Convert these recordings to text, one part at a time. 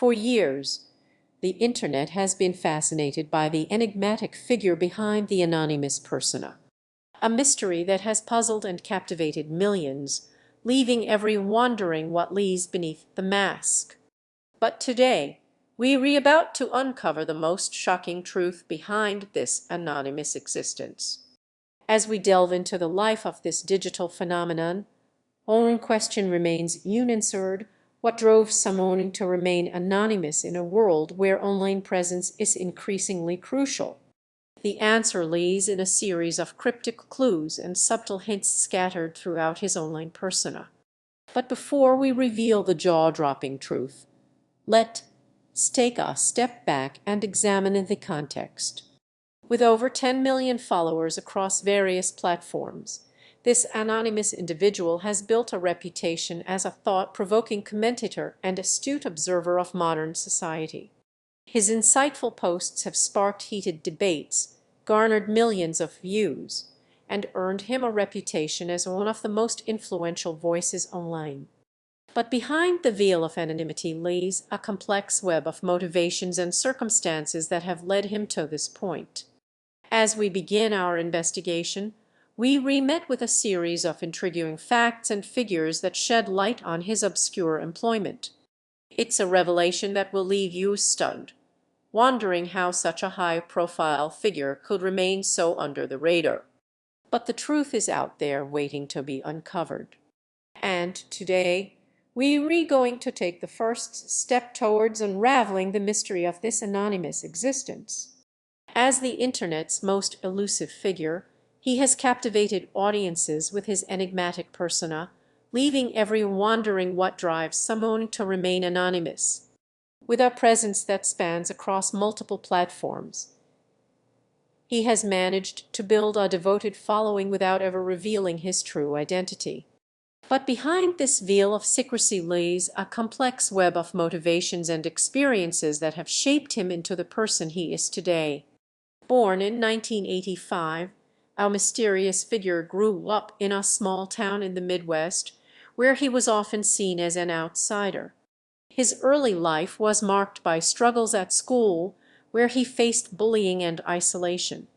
For years, the Internet has been fascinated by the enigmatic figure behind the anonymous persona, a mystery that has puzzled and captivated millions, leaving everyone wondering what lies beneath the mask. But today, we're about to uncover the most shocking truth behind this anonymous existence. As we delve into the life of this digital phenomenon, one question remains unanswered: what drove someone to remain anonymous in a world where online presence is increasingly crucial? The answer lies in a series of cryptic clues and subtle hints scattered throughout his online persona. But before we reveal the jaw-dropping truth, let's take a step back and examine the context. With over 10 million followers across various platforms, this anonymous individual has built a reputation as a thought-provoking commentator and astute observer of modern society. His insightful posts have sparked heated debates, garnered millions of views, and earned him a reputation as one of the most influential voices online. But behind the veil of anonymity lies a complex web of motivations and circumstances that have led him to this point. As we begin our investigation, we re-met with a series of intriguing facts and figures that shed light on his obscure employment. It's a revelation that will leave you stunned, wondering how such a high-profile figure could remain so under the radar. But the truth is out there waiting to be uncovered. And today, we're going to take the first step towards unraveling the mystery of this anonymous existence. As the Internet's most elusive figure, he has captivated audiences with his enigmatic persona, leaving everyone wondering what drives someone to remain anonymous. With a presence that spans across multiple platforms, he has managed to build a devoted following without ever revealing his true identity. But behind this veil of secrecy lies a complex web of motivations and experiences that have shaped him into the person he is today. Born in 1985, our mysterious figure grew up in a small town in the Midwest, where he was often seen as an outsider. His early life was marked by struggles at school, where he faced bullying and isolation.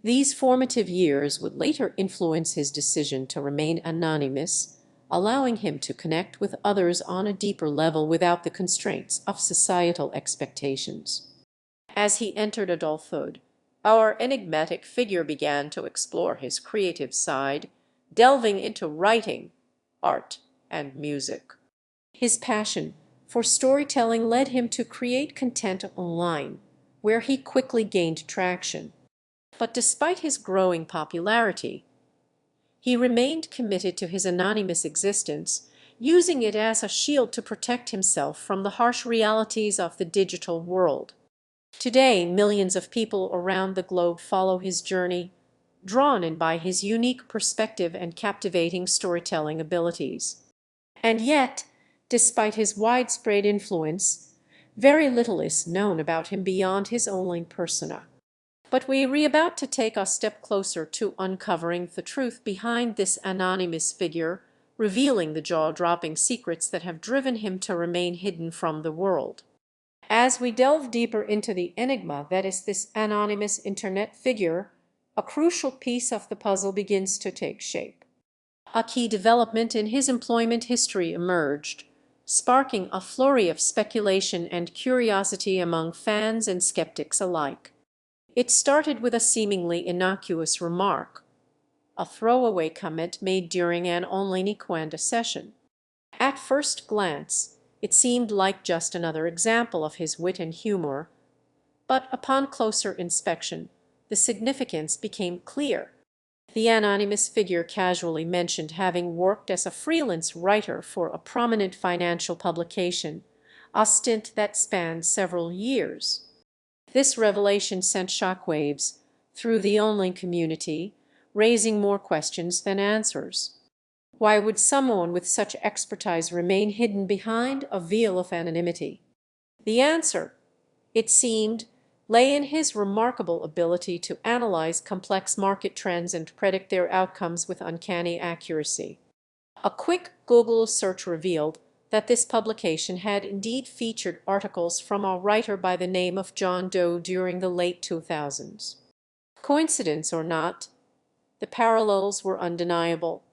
These formative years would later influence his decision to remain anonymous, allowing him to connect with others on a deeper level without the constraints of societal expectations. As he entered adulthood, our enigmatic figure began to explore his creative side, delving into writing, art, and music. His passion for storytelling led him to create content online, where he quickly gained traction. But despite his growing popularity, he remained committed to his anonymous existence, using it as a shield to protect himself from the harsh realities of the digital world. Today, millions of people around the globe follow his journey, drawn in by his unique perspective and captivating storytelling abilities. And yet, despite his widespread influence, very little is known about him beyond his online persona. But we're about to take a step closer to uncovering the truth behind this anonymous figure, revealing the jaw-dropping secrets that have driven him to remain hidden from the world. As we delve deeper into the enigma that is this anonymous Internet figure, a crucial piece of the puzzle begins to take shape. A key development in his employment history emerged, sparking a flurry of speculation and curiosity among fans and skeptics alike. It started with a seemingly innocuous remark, a throwaway comment made during an online session. At first glance, it seemed like just another example of his wit and humor, but upon closer inspection, the significance became clear. The anonymous figure casually mentioned having worked as a freelance writer for a prominent financial publication, a stint that spanned several years. This revelation sent shockwaves through the online community, raising more questions than answers. Why would someone with such expertise remain hidden behind a veil of anonymity? The answer, it seemed, lay in his remarkable ability to analyze complex market trends and predict their outcomes with uncanny accuracy. A quick Google search revealed that this publication had indeed featured articles from a writer by the name of John Doe during the late 2000s. Coincidence or not, the parallels were undeniable.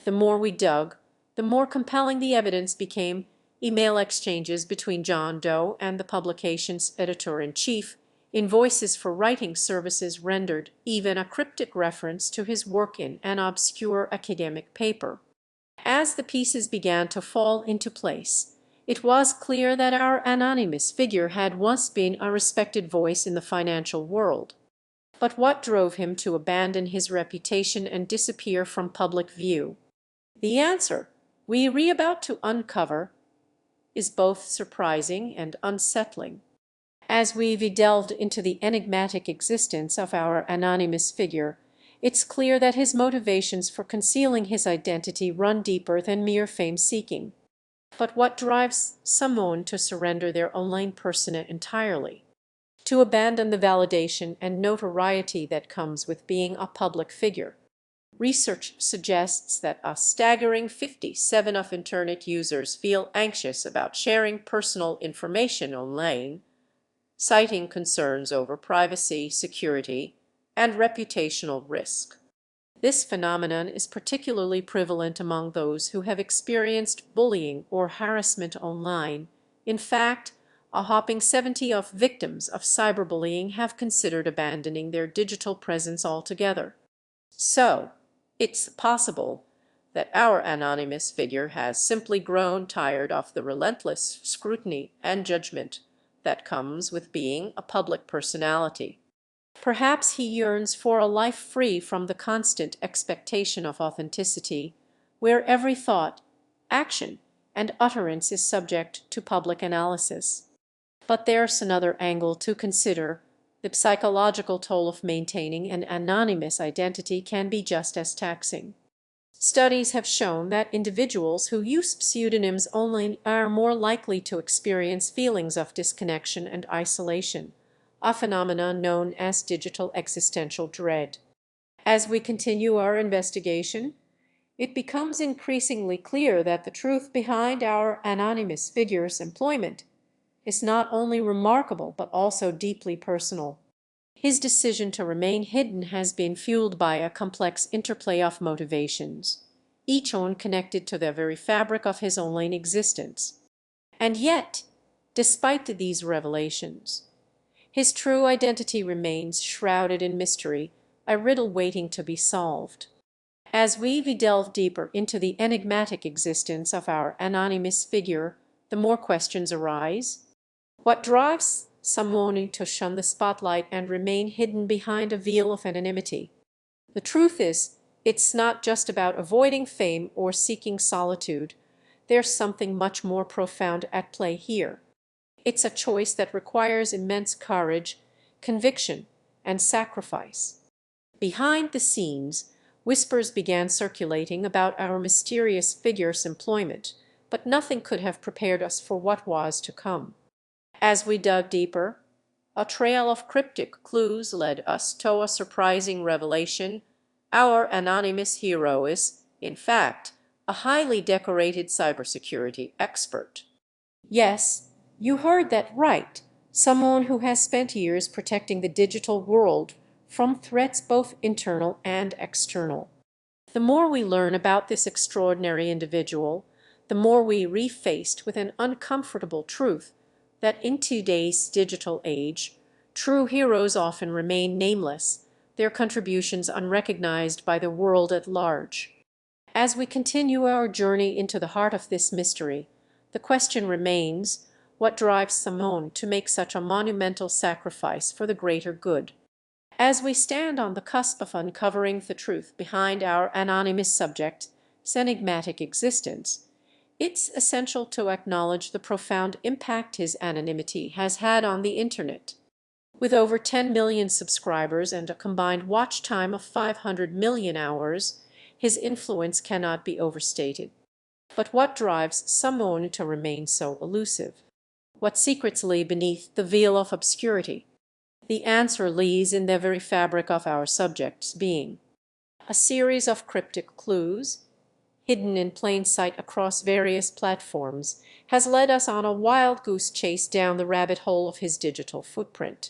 The more we dug, the more compelling the evidence became. Email exchanges between John Doe and the publication's editor-in-chief, invoices for writing services rendered even a cryptic reference to his work in an obscure academic paper. As the pieces began to fall into place, it was clear that our anonymous figure had once been a respected voice in the financial world. But what drove him to abandon his reputation and disappear from public view? The answer we are about to uncover is both surprising and unsettling. As we've delved into the enigmatic existence of our anonymous figure, it's clear that his motivations for concealing his identity run deeper than mere fame-seeking. But what drives someone to surrender their online persona entirely? To abandon the validation and notoriety that comes with being a public figure? Research suggests that a staggering 57% of Internet users feel anxious about sharing personal information online, citing concerns over privacy, security, and reputational risk. This phenomenon is particularly prevalent among those who have experienced bullying or harassment online. In fact, a hopping 70% of victims of cyberbullying have considered abandoning their digital presence altogether. So, it's possible that our anonymous figure has simply grown tired of the relentless scrutiny and judgment that comes with being a public personality. Perhaps he yearns for a life free from the constant expectation of authenticity, where every thought, action, and utterance is subject to public analysis. But there's another angle to consider. The psychological toll of maintaining an anonymous identity can be just as taxing. Studies have shown that individuals who use pseudonyms only are more likely to experience feelings of disconnection and isolation, a phenomenon known as digital existential dread. As we continue our investigation, it becomes increasingly clear that the truth behind our anonymous figure's employment is not only remarkable but also deeply personal. His decision to remain hidden has been fueled by a complex interplay of motivations, each one connected to the very fabric of his online existence. And yet, despite these revelations, his true identity remains shrouded in mystery, a riddle waiting to be solved. As we delve deeper into the enigmatic existence of our anonymous figure, the more questions arise. What drives someone to shun the spotlight and remain hidden behind a veil of anonymity? The truth is, it's not just about avoiding fame or seeking solitude. There's something much more profound at play here. It's a choice that requires immense courage, conviction, and sacrifice. Behind the scenes, whispers began circulating about our mysterious figure's employment, but nothing could have prepared us for what was to come. As we dug deeper, a trail of cryptic clues led us to a surprising revelation. Our anonymous hero is, in fact, a highly decorated cybersecurity expert. Yes, you heard that right. Someone who has spent years protecting the digital world from threats both internal and external. The more we learn about this extraordinary individual, the more we are faced with an uncomfortable truth that in today's digital age, true heroes often remain nameless, their contributions unrecognized by the world at large. As we continue our journey into the heart of this mystery, the question remains, what drives someone to make such a monumental sacrifice for the greater good? As we stand on the cusp of uncovering the truth behind our anonymous subject's enigmatic existence, it's essential to acknowledge the profound impact his anonymity has had on the Internet. With over 10 million subscribers and a combined watch time of 500 million hours, his influence cannot be overstated. But what drives someone to remain so elusive? What secrets lie beneath the veil of obscurity? The answer lies in the very fabric of our subject's being. A series of cryptic clues, hidden in plain sight across various platforms, has led us on a wild goose chase down the rabbit hole of his digital footprint.